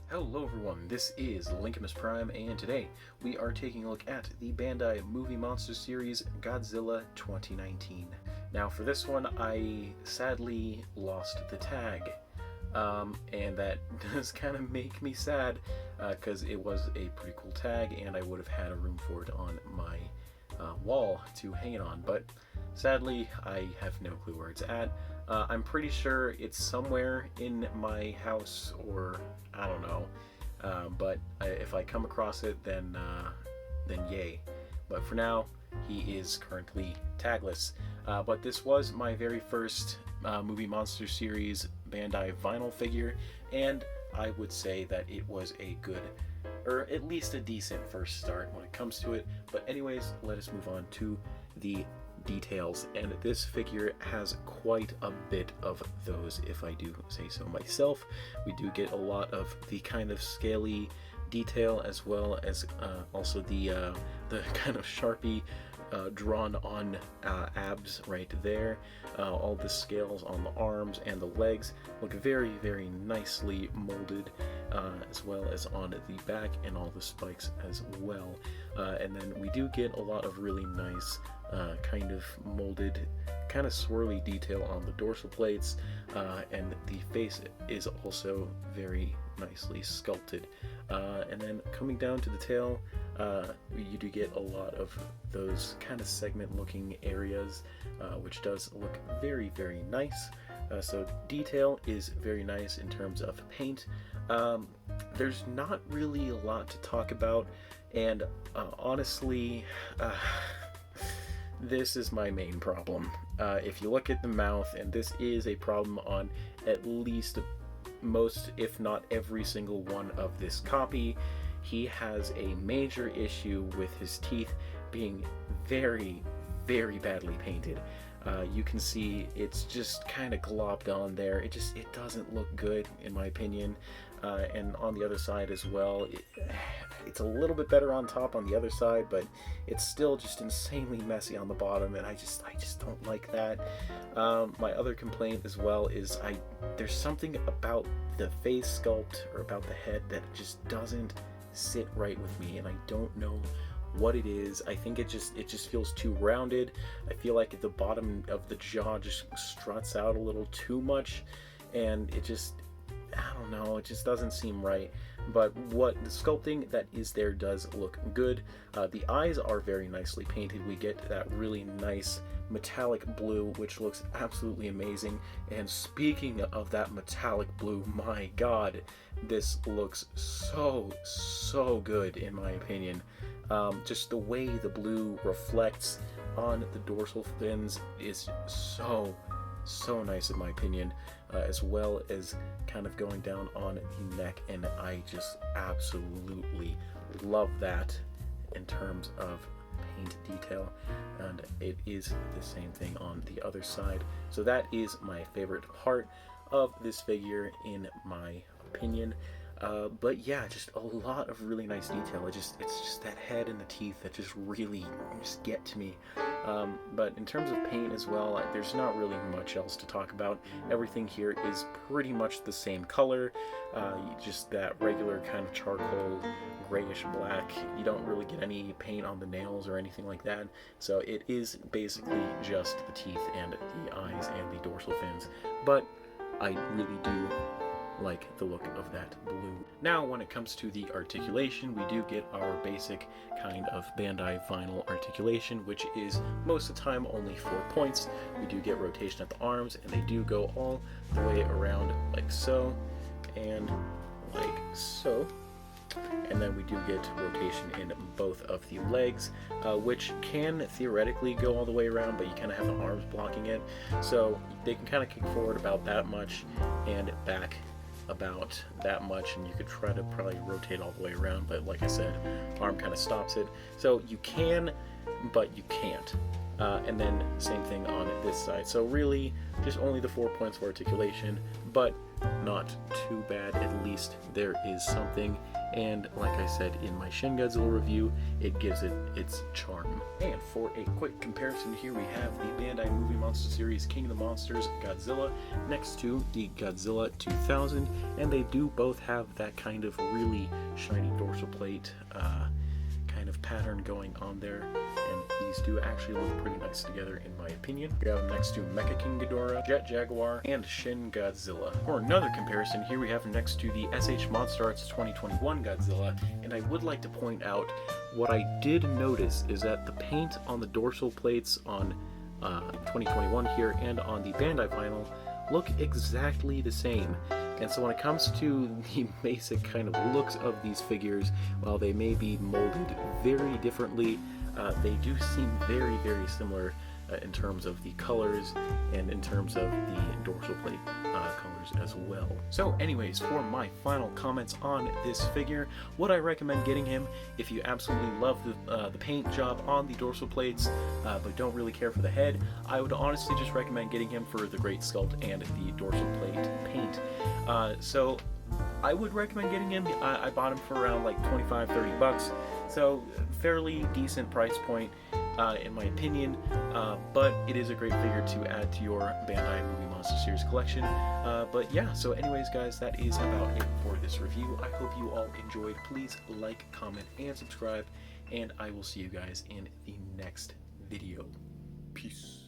Hello everyone, this is Linkimus Prime, and today we are taking a look at the Bandai Movie Monster Series Godzilla 2019. Now for this one, I sadly lost the tag, and that does kind of make me sad, because it was a pretty cool tag and I would have had a room for it on my wall to hang it on, but sadly I have no clue where it's at. I'm pretty sure it's somewhere in my house, or I don't know, but if I come across it, then yay. But for now, he is currently tagless. But this was my very first Movie Monster Series Bandai vinyl figure, and I would say that it was a good, or at least a decent first start when it comes to it. But anyways, let us move on to the details, and this figure has quite a bit of those, if I do say so myself. We do get a lot of the kind of scaly detail, as well as also the kind of Sharpie drawn on abs right there. All the scales on the arms and the legs look very nicely molded, as well as on the back, and all the spikes as well. And then we do get a lot of really nice kind of molded, kind of swirly detail on the dorsal plates, and the face is also very nicely sculpted. And then coming down to the tail, you do get a lot of those kind of segment looking areas, which does look very nice. So detail is very nice in terms of paint. There's not really a lot to talk about, and honestly, this is my main problem. If you look at the mouth, and this is a problem on at least most, if not every single one of this copy, he has a major issue with his teeth being very badly painted. You can see it's just kind of globbed on there. It doesn't look good, in my opinion. And on the other side as well, it's a little bit better on top on the other side, but it's still just insanely messy on the bottom, and I just don't like that. My other complaint as well is there's something about the face sculpt, or about the head, that just doesn't sit right with me, and I don't know what it is. I think it just feels too rounded. I feel like the bottom of the jaw just struts out a little too much, and I don't know, it just doesn't seem right. But what the sculpting that is there does look good. The eyes are very nicely painted. We get that really nice metallic blue, which looks absolutely amazing. And speaking of that metallic blue, my god, this looks so good in my opinion. Just the way the blue reflects on the dorsal fins is so nice in my opinion, as well as kind of going down on the neck, and I just absolutely love that in terms of paint detail. And it is the same thing on the other side, so that is my favorite part of this figure in my opinion. But yeah, just a lot of really nice detail. It's just that head and the teeth that just really get to me. But in terms of paint as well, there's not really much else to talk about. Everything here is pretty much the same color, just that regular kind of charcoal grayish black. You don't really get any paint on the nails or anything like that, so it is basically just the teeth and the eyes and the dorsal fins. But I really do like the look of that blue. Now, when it comes to the articulation, we do get our basic kind of Bandai vinyl articulation, which is most of the time only 4 points. We do get rotation at the arms, and they do go all the way around like so, and like so. And then we do get rotation in both of the legs, which can theoretically go all the way around, but you kind of have the arms blocking it. So they can kind of kick forward about that much and back about that much, and you could try to probably rotate all the way around, but like I said, arm kind of stops it. So you can, but you can't. And then same thing on this side. So really just only the 4 points for articulation, but not too bad. At least there is something. and like I said in my Shin Godzilla review, it gives it its charm. And for a quick comparison, here we have the Bandai Movie Monster Series King of the Monsters Godzilla next to the Godzilla 2000, and they do both have that kind of really shiny dorsal plate kind of pattern going on there, and these do actually look pretty nice together in my opinion. We have next to Mecha King Ghidorah, Jet Jaguar, and Shin Godzilla. For another comparison, here we have next to the SH Monster Arts 2021 Godzilla, and I would like to point out what I did notice is that the paint on the dorsal plates on 2021 here and on the Bandai vinyl look exactly the same. And so when it comes to the basic kind of looks of these figures, while they may be molded very differently, they do seem very, very similar in terms of the colors and in terms of the dorsal plate colors as well. So anyways, for my final comments on this figure, would I recommend getting him if you absolutely love the paint job on the dorsal plates but don't really care for the head? I would honestly just recommend getting him for the great sculpt and the dorsal plate paint. So I would recommend getting him. I bought him for around like 25-30 bucks, so fairly decent price point in my opinion, but it is a great figure to add to your Bandai Movie Monster Series collection. But yeah, so anyways guys, that is about it for this review. I hope you all enjoyed. Please like, comment, and subscribe, and I will see you guys in the next video. Peace.